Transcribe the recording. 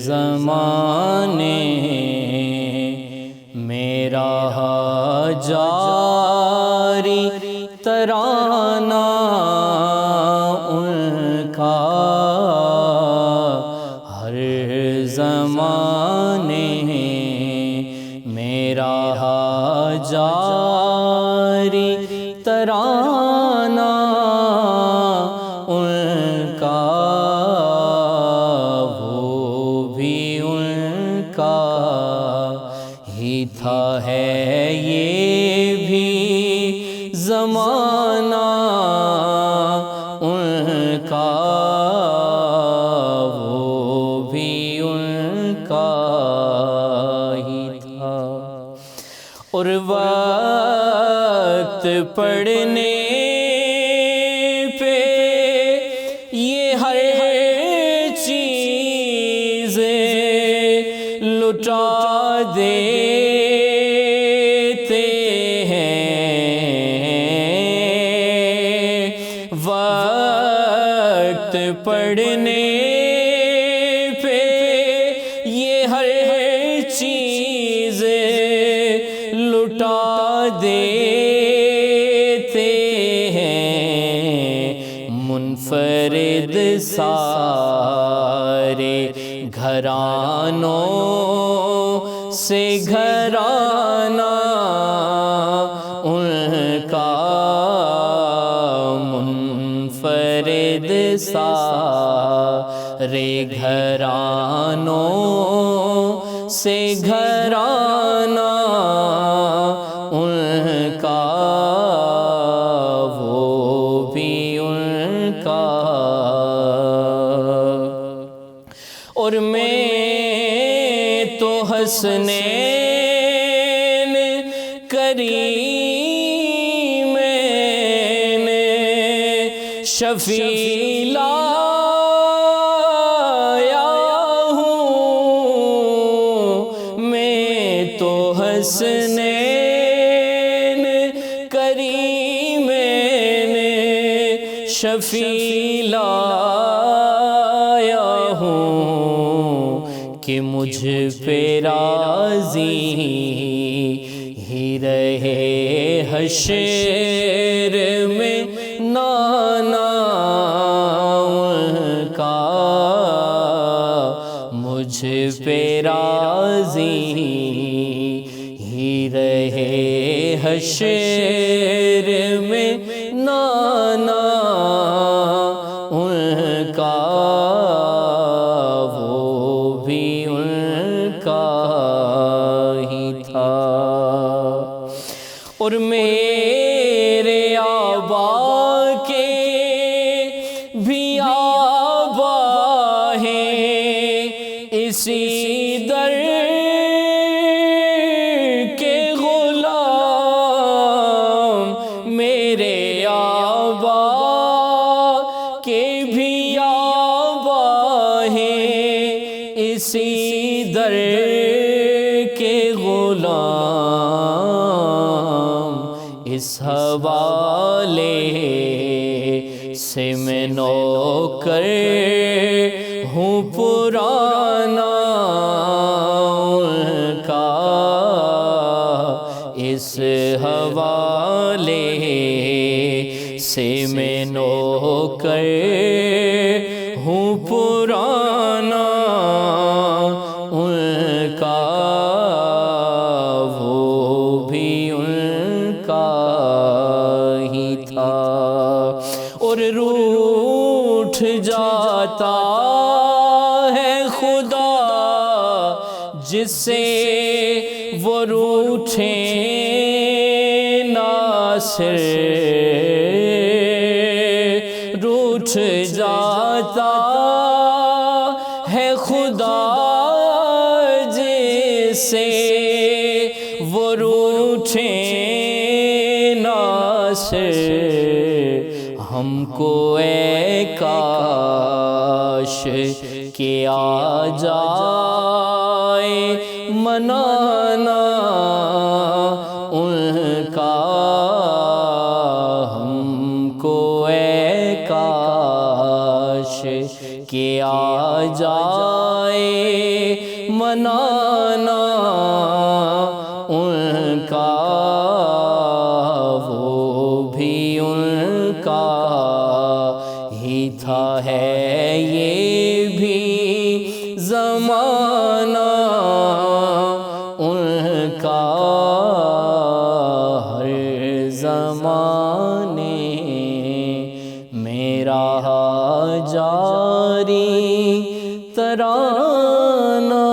زمانے میرا جاری ترانہ ان کا، ہر زمانے میرا جاری ترانہ ان کا، وہ بھی ان کا ہی تھا، ہے یہ بھی زمانہ ان کا، وہ بھی ان کا ہی تھا۔ اور وقت پڑنے پہ یہ ہر چیز لٹا دیتے ہیں، وقت پڑنے پہ یہ ہر چیز لٹا دیتے ہیں، منفرد سارے گھرانوں سے گھرانہ ان کا، منفرد سارے گھرانوں سے گھرانہ ان کا، وہ بھی ان کا۔ اور میں تو حسنین کریمین شفیع لایا ہوں، میں تو حسنین کریمین شفیع لایا ہوں، کہ مجھ پہ راضی ہی رہے حشر میں نانا ان کا، مجھ پہ راضی ہی رہے حشر میں نانا ان کا، وہ بھی ان کا ہی تھا۔ اور میرے آبا کے بھی آبا ہیں اسی در کے غلام، میرے آبا کے بھی آبا ہیں اسی در کے غلام، اس حوالے سے میں نوکر ہوں پرانا ان کا، اس حوالے سے میں نوکر ہوں پرانا ان کا، وہ بھی ان کا ہی تھا۔ اور روٹھ جاتا ہے خدا جس سے وہ روٹھے ناصر، روٹھ جاتا ہے خدا جس سے وہ روٹھے ناصر، ہم کو اے کاش کہ آ جائے منانا ان کا، ہم کو اے کاش کہ آ جائے منانا ان کا وہ بھی ان کا ہی تھا ہے یہ بھی زمانہ ان کا ہر زمانے میرا جاری ترانہ